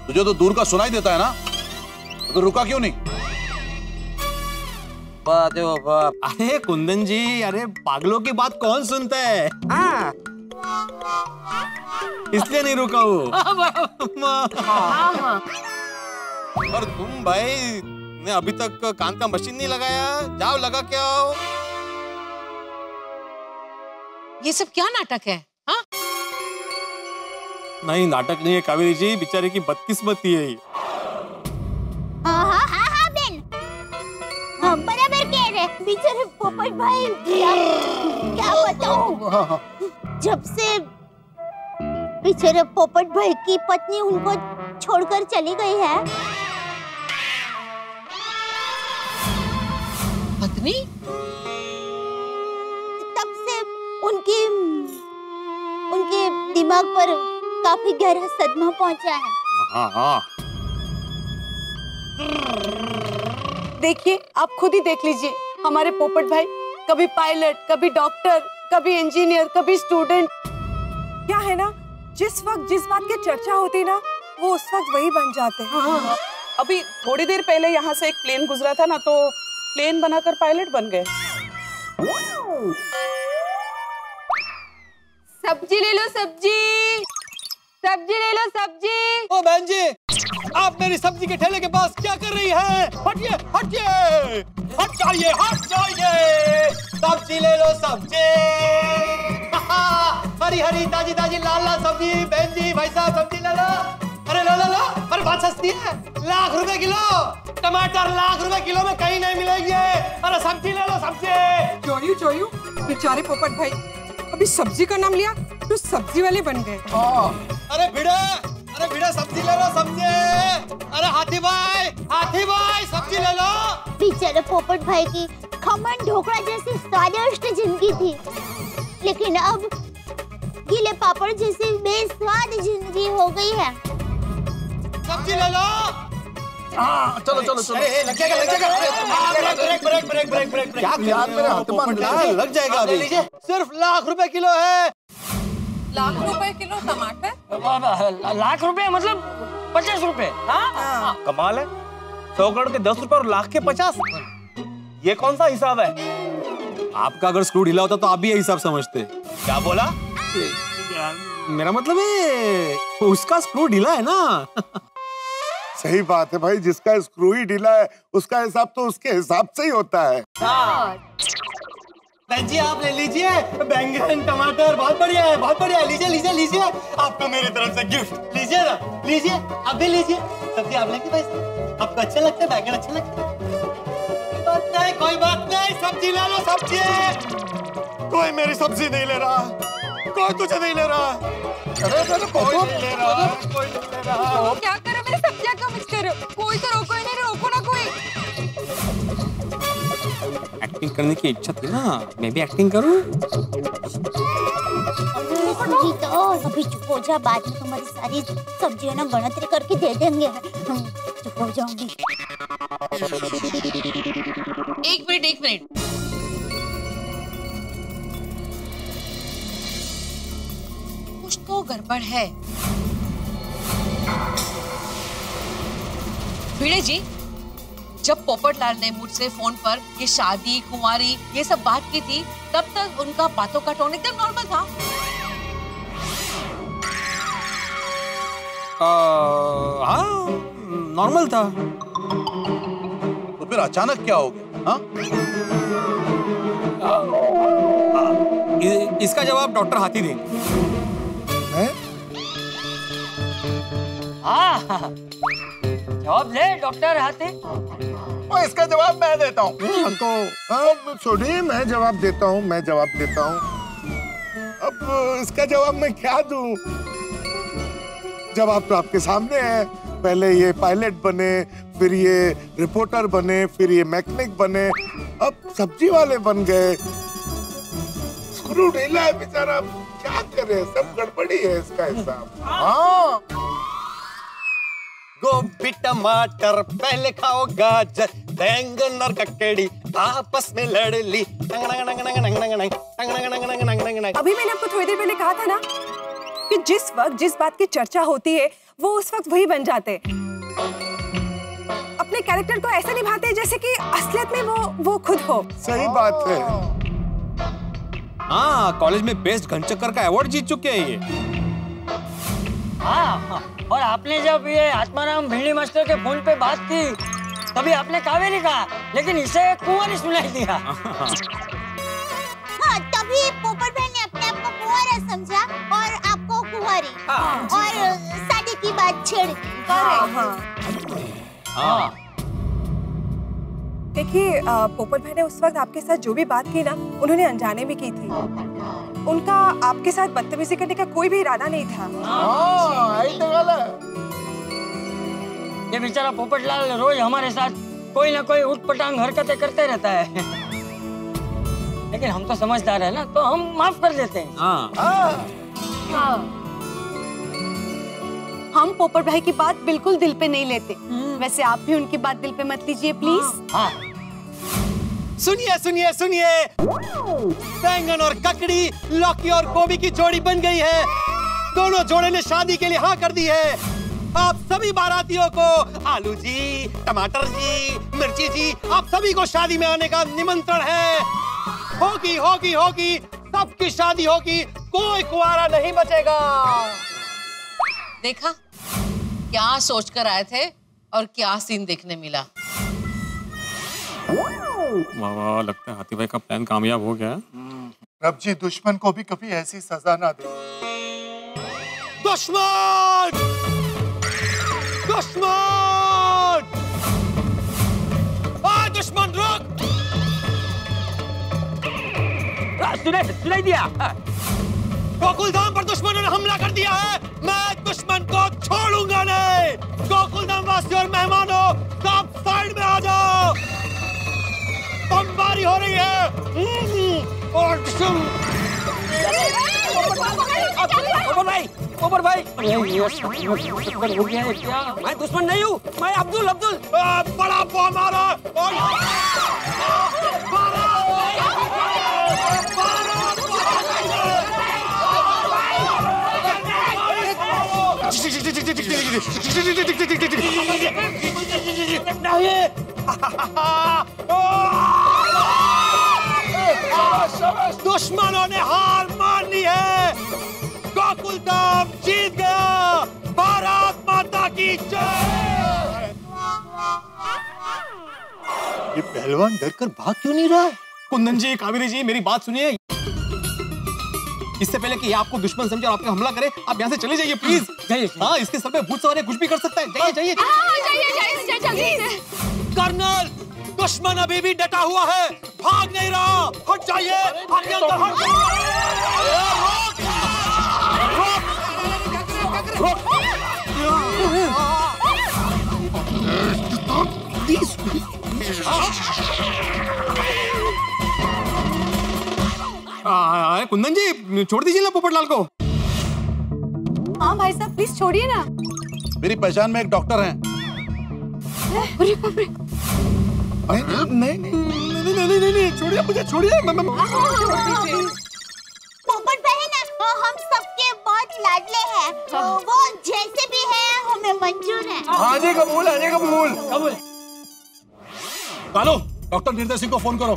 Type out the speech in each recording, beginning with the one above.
तुझे तो दूर का सुनाई देता है ना, तो रुका क्यों नहीं? बात है वो बाप। अरे कुंदन जी, अरे पागलों की बात कौन सुनता है? हाँ, इसलिए नहीं रुका हूँ। और तुम भाई ने अभी तक कान का मशीन नहीं लगाया, जाओ लगा के आओ। ये सब क्या नाटक है? हाँ? नहीं नाटक नहीं है कावेरी जी, बेचारे की बदकिस्मती है ये। हाँ बेन, हम बराबर कह रहे, बेचारे पोपट भाई, क्या बताऊं, जब से बेचारे पोपट भाई की पत्नी उनको छोड़कर चली गई है। पत्नी? तब से उनके दिमाग पर काफी गहरा सदमा पहुंचा है। हाँ हाँ, देखिए, आप खुद ही देख लीजिए, हमारे पोपट भाई कभी पायलट, कभी डॉक्टर, कभी इंजीनियर, कभी स्टूडेंट। क्या है ना, जिस वक्त जिस बात की चर्चा होती ना, वो उस वक्त वही बन जाते हैं। हाँ। अभी थोड़ी देर पहले यहाँ से एक प्लेन गुजरा था ना, तो प्लेन बनाकर पायलट बन गए। सब्जी ले लो, सब्जी, सब्जी ले लो, सब्जी। ओ बहन जी, आप मेरी सब्जी के ठेले के पास क्या कर रही है? हटिए हटिए, हट जाइए, हट जाइए। सब्जी ले लो, सब्जी। हरी हरी ताजी ताजी लाल लाल सब्जी। बहन जी, भाई साहब सब्जी ले लो। अरे लो लो लो, अरे बात सस्ती है, ₹1,00,000 किलो। टमाटर ₹1,00,000 किलो में कहीं नहीं मिलेगी। अरे सब्जी ले लो, सब्जी। चोयू, बेचारे पोपट भाई, अभी सब्जी का नाम लिया तो सब्जी वाले बन गए। अरे भिड़ा सब्जी ले लो, सब्जी। अरे हाथी भाई सब्जी ले लो। बेचारे पोपट भाई की खमन ढोकला जैसी स्वादिष्ट जिंदगी थी, लेकिन अब गीले पापड़ जैसी बेस्वाद जिंदगी हो गई है। सब्जी ले लो। हाँ, चलो चलो चलो। लग जाएगा। ब्रेक। लग जाएगा अभी। सिर्फ ₹1,00,000 किलो है। ₹1,00,000 किलो टमाटर? ₹1,00,000 मतलब 50 रुपए। हाँ, कमाल है, 100 करोड़ के 10 रुपए और लाख के 50। ये कौन सा हिसाब है? आपका अगर स्क्रू ढीला होता तो आप भी ये हिसाब समझते। क्या बोला? मेरा मतलब है उसका स्क्रू ढीला है ना। सही बात है भाई, जिसका स्क्रू ही ढीला है उसका हिसाब तो उसके हिसाब से ही होता है। बहन जी, आप ले लीजिए बैंगन टमाटर, बहुत बढ़िया है, बहुत बढ़िया है। लीजिए आपको मेरी तरफ से गिफ्ट। लीजिए ना, लीजिए, आप भी लीजिए। सब्जी आप लेंगे भाई साहब? आपको अच्छा लगता है बैंगन? अच्छा लगता है? कोई बात नहीं, सब्जी ले लो, सब्जी। कोई मेरी सब्जी नहीं ले रहा, कोई तुझे नहीं ले रहा। कोई नहीं ले रहा। क्या करो, मेरी सब्जियां कम मत करो। कोई तो रोको ही नहीं, रोको ना कोई। एक्टिंग करने की इच्छा थी ना, मैं भी एक्टिंग करूं। जी तो अभी चुप हो जा, बाद में तुम्हारी सारी सब्जियां ना गणतरी करके दे देंगे। चुप हो जाऊंगी। एक मिनट। कुछ तो गड़बड़ है। भिड़े जी, जब पोपटलाल ने मुझसे फोन पर ये शादी कुंवारी ये सब बात की थी, तब तक उनका बातों का टोन एकदम नॉर्मल था। हाँ, नॉर्मल था। तो फिर अचानक क्या हो गया? हाँ? इसका जवाब डॉक्टर हाथी देंगे। हाँ, जवाब ले डॉक्टर हाथी। और इसका जवाब मैं देता हूँ। तो सुनिए, मैं जवाब देता हूँ। अब इसका जवाब मैं क्या दूं? जवाब तो आपके सामने है। पहले ये पायलट बने, फिर ये रिपोर्टर बने, फिर ये मैकेनिक बने, अब सब्जी वाले बन गए। स्क्रू ढीला है बेचारा, क्या करे, सब गड़बड़ी है इसका हिसाब। हाँ, गोभी टमाटर पहले खाओ गाजर, बैंगन और ककड़ी आपस में लड़ ली। अभी मैंने आपको थोड़ी देर पहले कहा था ना कि जिस वक्त जिस बात की चर्चा होती है वो उस वक्त वही बन जाते, अपने कैरेक्टर को ऐसे निभाते जैसे कि असलियत में वो खुद हो। सही बात है। हाँ, कॉलेज में बेस्ट घनचक्कर का अवार्ड जीत चुके हैं ये। हाँ, और आपने जब ये आत्माराम भिंडी मास्टर के फोन पे बात की तभी आपने कावेरी कहा, लेकिन इसे कुंवारी सुनाई दिया। हाँ, तभी पोपट भाई ने अपने आप को कुंवारा समझा और आपको कुंवारी, और शादी की बात छेड़ दी। हाँ। देखिए, पोपट भाई ने उस वक्त आपके साथ जो भी बात की ना, उन्होंने अनजाने में की थी। उनका आपके साथ बदतमीजी करने का कोई भी इरादा नहीं था। ये बेचारा पोपटलाल रोज हमारे साथ कोई ना कोई उठपटांग हरकतें करते रहता है, लेकिन हम तो समझदार है ना, तो हम माफ कर देते हैं। हम पोपट भाई की बात बिल्कुल दिल पे नहीं लेते। वैसे आप भी उनकी बात दिल पे मत लीजिए प्लीज। हाँ। सुनिए सुनिए सुनिए, बैंगन और ककड़ी, लौकी और गोभी की जोड़ी बन गई है। दोनों जोड़े ने शादी के लिए हाँ कर दी है। आप सभी बारातियों को, आलू जी, टमाटर जी, मिर्ची जी, आप सभी को शादी में आने का निमंत्रण है। होगी होगी होगी, सबकी शादी होगी, कोई कुंवारा नहीं बचेगा। देखा क्या सोच कर आए थे और क्या सीन देखने मिला। वाह वाह, लगता है हाथी भाई का प्लान कामयाब हो गया। रब जी दुश्मन को भी कभी ऐसी सजा ना दे। दुश्मन! दुश्मन! दुश्मन रुक! सुनाई दिया। गोकुलधाम पर दुश्मनों ने हमला कर दिया है। मैं दुश्मन को छोड़ूंगा नहीं। गोकुलधाम वासियों और मेहमानों, सब साइड में आ जाओ। बमबारी हो रही है। पोपट भाई, हो गया है क्या? मैं दुश्मन नहीं हूँ, मैं अब्दुल। बड़ा बम आ रहा है। दुश्मनों ने हार मान ली है। गोकुलधाम जीत गया। भारत माता की जय। ये पहलवान डरकर भाग क्यों नहीं रहा है? कुंदन जी, कावेरी जी, मेरी बात सुनिए। इससे पहले कि ये आपको दुश्मन समझे और आप पे हमला करे, आप यहाँ से चले जाइए प्लीज। हाँ, इसके सर पे भूत सवार है, कुछ भी कर सकता है। जाइए जाइए। कर्नल, दुश्मन अभी भी डटा हुआ है, भाग नहीं रहा। हट जाइए, आगे अंदर हट कुंदन जी, छोड़ दीजिए ना पोपटलाल को। हाँ भाई साहब, प्लीज छोड़िए ना। मेरी पहचान में एक डॉक्टर हैं। नहीं, छोड़िए मुझे, छोड़िए। पोपट बहन, हम सबके बहुत लाडले हैं। वो जैसे भी है हमें मंजूर है। आने कबूल। कालो, डॉक्टर निर्दय सिंह को फोन करो।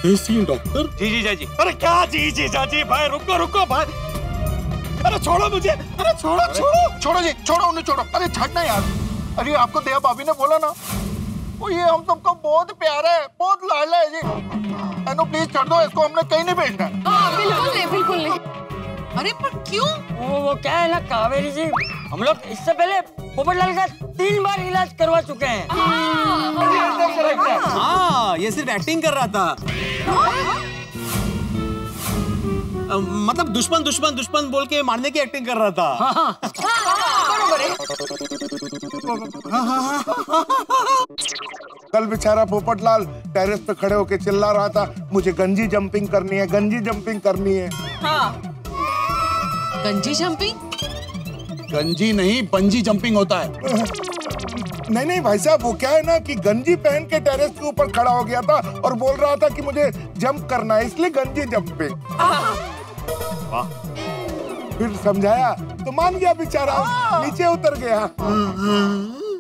डॉक्टर जी जी। अरे क्या जी जाजी भाई, रुको भाई। अरे छोड़ो मुझे, अरे छोड़ो। छोड़ो जी, छोड़ो उन्हें, छोड़ो। अरे छड़ना यार। अरे आपको दया भाभी ने बोला ना, वो ये हम सबको बहुत प्यारा है, बहुत लाडला है जी। एनो प्लीज छोड़ दो इसको, हमने कहीं नहीं भेजना। बिल्कुल नहीं। अरे पर क्यों? वो क्या है ना कावेरी जी, हम लोग इससे पहले पोपटलाल का 3 बार इलाज करवा चुके हैं। हाँ, ये सिर्फ एक्टिंग कर रहा था। मतलब दुश्मन बोल के मारने की एक्टिंग कर रहा था। कल बेचारा पोपटलाल टेरेस पे खड़े होके चिल्ला रहा था, मुझे गंजी जंपिंग करनी है। गंजी जंपिंग? गंजी नहीं, बंजी जंपिंग होता है। नहीं भाई साहब, वो क्या है ना कि गंजी पहन के टेरेस के ऊपर खड़ा हो गया था और बोल रहा था कि मुझे जंप करना है, इसलिए गंजी जंपिंग। फिर समझाया तो तो मान गया बेचारा, नीचे उतर गया।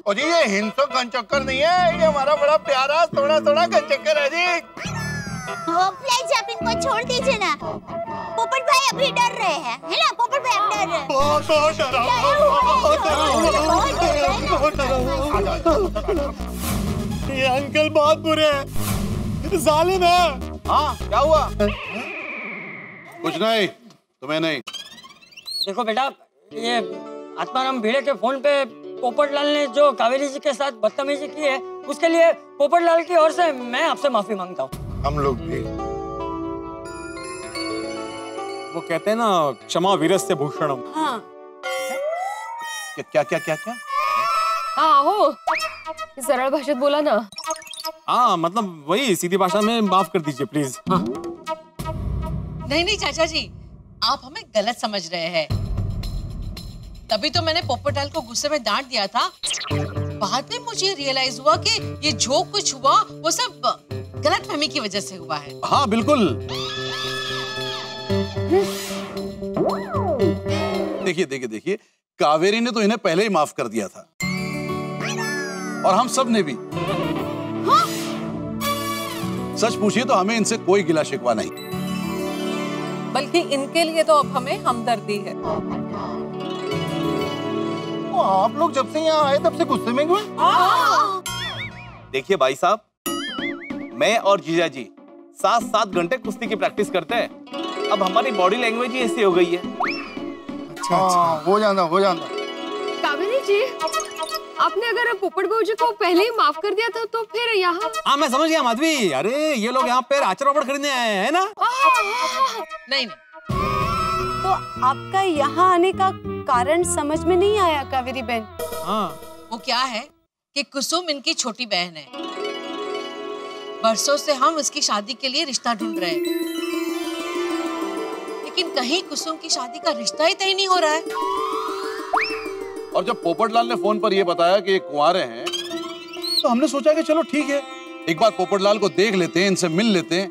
और जी ये हिंसो गनचक्कर नहीं है, ये हमारा बड़ा प्यारा थोड़ा थोड़ा गनचक्कर है जी। प्लीज आप इनको छोड़ दीजिए ना। पोपट भाई अभी डर रहे हैं, है ना? पोपट भाई अब डर रहे हैं। ये अंकल बहुत बुरे हैं, जालिम है। हाँ क्या हुआ? कुछ नहीं, तुम्हें नहीं। देखो बेटा, ये आत्माराम भिड़े के फोन पे पोपटलाल ने जो कावेरी जी के साथ बदतमीजी की है, उसके लिए पोपटलाल की ओर से मैं आपसे माफी मांगता हूँ। हम लोग भी। वो कहते हैं ना, क्षमा वीरस्य भूषणम। हाँ क्या क्या क्या क्या? हाँ हो, सरल भाषा बोला ना। हाँ मतलब वही सीधी भाषा में माफ कर दीजिए प्लीज। हाँ। नहीं नहीं चाचा जी, आप हमें गलत समझ रहे हैं। तभी तो मैंने पोपटलाल को गुस्से में डांट दिया था। बाद में मुझे रियलाइज हुआ कि ये जो कुछ हुआ वो सब गलतफहमी की वजह से हुआ है। हाँ बिल्कुल। देखिए देखिए देखिए, कावेरी ने तो इन्हें पहले ही माफ कर दिया था, और हम सब ने भी। हाँ? सच पूछिए तो हमें इनसे कोई गिला शिकवा नहीं, बल्कि इनके लिए तो अब हमें हमदर्दी है। आप लोग जब से यहाँ आए तब से गुस्से में क्यों? देखिए भाई साहब, मैं और जीजा जी 7-7 घंटे कुश्ती की प्रैक्टिस करते हैं। अब हमारी बॉडी लैंग्वेज ही ऐसी हो गई है। अच्छा हो जाना कावेरी जी, आपने अगर पोपट बहू जी को पहले ही माफ कर दिया था तो फिर यहाँ। हाँ मैं समझ गया माधवी, अरे ये लोग यहाँ पे आचार पापड़ खरीदने आए हैं ना। नहीं नहीं, तो आपका यहाँ आने का कारण समझ में नहीं आया कावेरी बहन? हाँ वो क्या है कि कुसुम इनकी छोटी बहन है। बरसों से हम इसकी शादी के लिए रिश्ता ढूंढ रहे हैं, लेकिन कहीं कुसुम की शादी का रिश्ता ही तय नहीं हो रहा है। और जब पोपटलाल ने फोन पर यह बताया कि ये कुंवारे हैं, तो हमने सोचा कि चलो ठीक है, एक बार पोपटलाल को देख लेते हैं, इनसे मिल लेते हैं,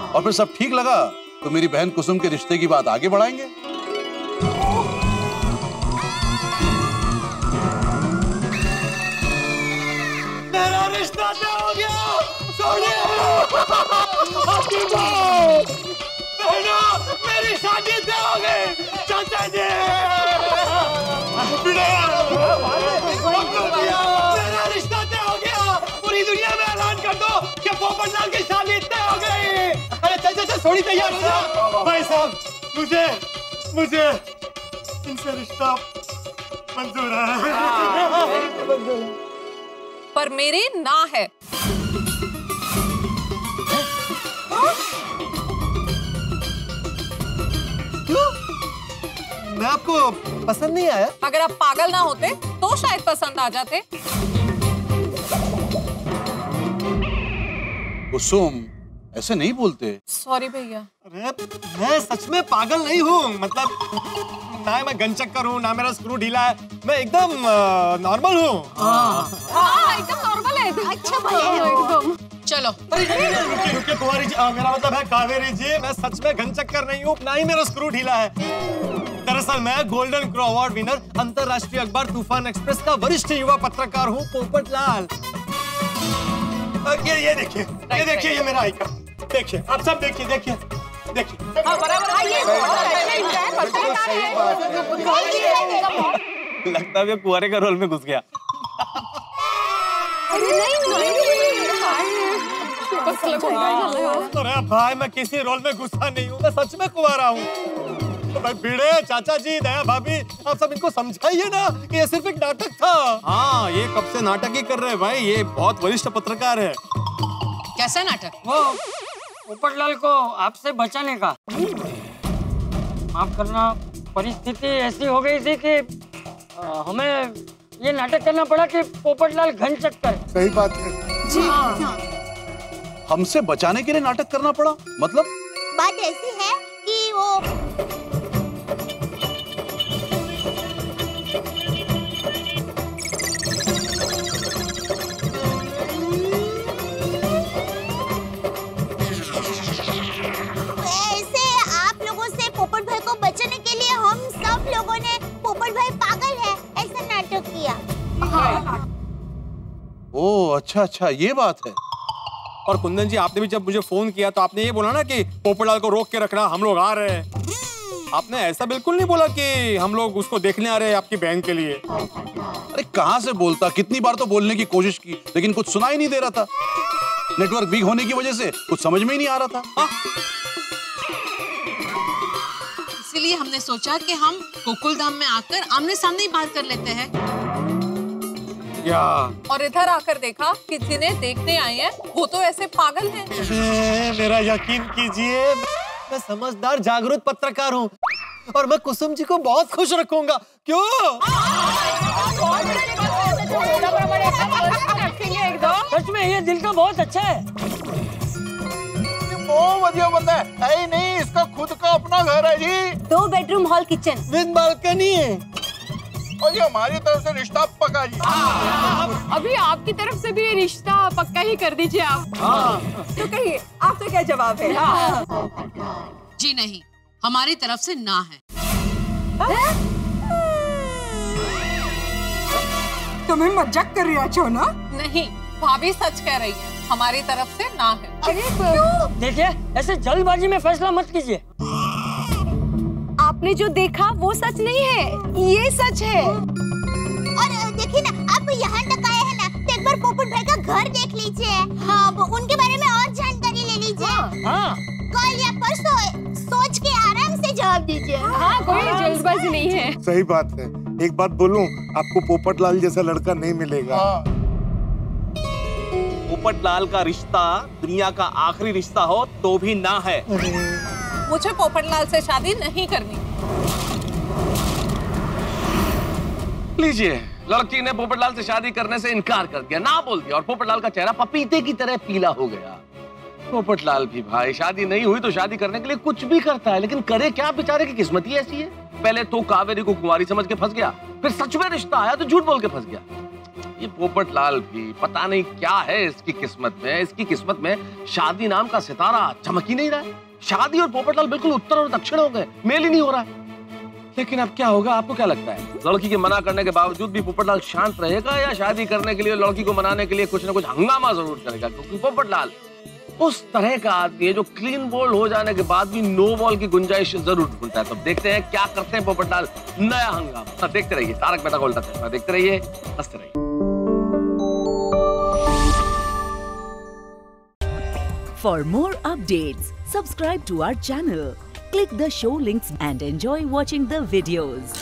और फिर सब ठीक लगा तो मेरी बहन कुसुम के रिश्ते की बात आगे बढ़ाएंगे। मेरा रिश्ता तय हो गया। मेरी शादी तय हो गई। चाचा जी, मेरा रिश्ता तय हो गया। पूरी दुनिया में ऐलान कर दो कि पोपटलाल की शादी तय हो गई। अरे चल थोड़ी तैयार हो जा। भाई साहब, मुझे इनसे रिश्ता मंजूर है। पर मेरी ना है। मैं आपको पसंद नहीं आया? अगर आप पागल ना होते तो शायद पसंद आ जाते। कुसुम ऐसे नहीं बोलते। सॉरी भैया। अरे मैं सच में पागल नहीं हूँ, मतलब ना मैं गनचक्कर हूँ ना मेरा स्क्रू ढीला है, मैं एकदम नॉर्मल हूँ। हाँ एकदम नॉर्मल है। अच्छा भले चलो रुकिए कुंवारी जी, मेरा मतलब है कावेरी जी, मैं सच में गनचक्कर नहीं हूँ, ना ही मेरा स्क्रू ढीला है। दरअसल मैं गोल्डन क्रो अवार्ड विनर अंतरराष्ट्रीय अखबार तूफान एक्सप्रेस का वरिष्ठ युवा पत्रकार हूँ, पोपटलाल। ये देखिए ये मेरा आई कार्ड, देखिए आप सब देखिए। लगता है कुंवारे का रोल में घुस गया। अरे भाई, मैं किसी रोल में गुस्सा नहीं हूँ, मैं सच में कुंवारा हूँ। तो भाई भिड़े, चाचा जी, दया भाभी, आप सब इनको समझाइए ना कि ये सिर्फ एक नाटक था। हाँ ये कब से नाटक ही कर रहे हैं भाई, ये बहुत वरिष्ठ पत्रकार है। कैसा नाटक? वो पोपटलाल को आपसे बचाने का। माफ करना, परिस्थिति ऐसी हो गई थी कि हमें ये नाटक करना पड़ा कि पोपटलाल घनचक्कर। सही बात है जी। हाँ। हमसे बचाने के लिए नाटक करना पड़ा, मतलब? बात ऐसी है कि वो ऐसे आप लोगों से पोपट भाई को बचाने के लिए हम सब लोगों ने अच्छा अच्छा, ये बात है। और कुंदन जी, आपने भी जब मुझे फोन किया तो आपने ये बोला ना कि पोपटलाल को रोक के रखना, हम लोग आ रहे हैं। आपने ऐसा बिल्कुल नहीं बोला कि हम लोग उसको देखने आ रहे हैं आपकी बहन के लिए। अरे कहाँ से बोलता, कितनी बार तो बोलने की कोशिश की, लेकिन कुछ सुनाई नहीं दे रहा था। नेटवर्क वीक होने की वजह से कुछ समझ में ही नहीं आ रहा था। इसीलिए हमने सोचा कि हम गोकुलधाम में आकर आमने सामने ही बात कर लेते हैं। या और इधर आकर देखा कि जिन्हें देखने आए हैं वो तो ऐसे पागल हैं। मेरा यकीन कीजिए, मैं समझदार जागरूक पत्रकार हूँ और मैं कुसुम जी को बहुत खुश रखूंगा। क्यों? सच में ये दिल का बहुत अच्छा है। बहुत बढ़िया बंदा है। नहीं, इसका खुद का अपना घर है जी। 2 bedroom hall kitchen with balcony है। और ये हमारी तरफ से रिश्ता पक्का जी। अभी आपकी तरफ से भी ये रिश्ता पक्का ही कर दीजिए आप। तो कहिए आपका क्या जवाब है? जी नहीं, हमारी तरफ से ना है। तुम्हें मजाक कर रही हो ना? नहीं, भाभी सच कह रही है, हमारी तरफ से ना है। देखिए, ऐसे जल्दबाजी में फैसला मत कीजिए। आपने जो देखा वो सच नहीं है, ये सच है। और देखिए ना, आप यहाँ तक आए हैं ना, तो एक बार पोपट भाई का घर देख लीजिए। हाँ, वो उनके बारे में और जानकारी ले लीजिए। हाँ। कल या परसों सोच के आराम से जवाब दीजिए। हाँ, कोई जल्दबाजी नहीं है। सही बात है। एक बात बोलूं, आपको पोपटलाल जैसा लड़का नहीं मिलेगा। पोपटलाल का रिश्ता दुनिया का आखिरी रिश्ता हो तो भी ना है। मुझे पोपटलाल से शादी नहीं करनी। लीजिए, लड़की ने पोपटलाल से शादी करने से इनकार कर दिया, ना बोल दिया, और पोपटलाल का चेहरा पपीते की तरह पीला हो गया। पोपटलाल भी भाई, शादी नहीं हुई तो शादी करने के लिए कुछ भी करता है, लेकिन करे क्या, बेचारे की किस्मत ही ऐसी है। पहले तो कावेरी को कुंवारी समझ के फंस गया, फिर सच में रिश्ता आया तो झूठ बोल के फंस गया। ये पोपटलाल भी पता नहीं क्या है इसकी किस्मत में। इसकी किस्मत में शादी नाम का सितारा चमक ही नहीं रहा है। शादी और पोपटलाल बिल्कुल उत्तर और दक्षिण हो गए, मेल ही नहीं हो रहा है। लेकिन अब क्या होगा, आपको क्या लगता है? लड़की के मना करने के बावजूद भी पोपटलाल शांत रहेगा या शादी करने के लिए लड़की को मनाने के लिए कुछ ना कुछ हंगामा जरूर करेगा? क्योंकि पोपटलाल उस तरह का आदमी है जो क्लीन बॉल हो जाने के बाद भी नो बॉल की गुंजाइश जरूर ढूंढता है। तो देखते हैं क्या करते हैं पोपटलाल। नया हंगामा देखते रहिए। तारक मेहता का उल्टा चश्मा देखते रहिए, हंसते रहिए। For more updates, subscribe to our channel, click the show links and enjoy watching the videos.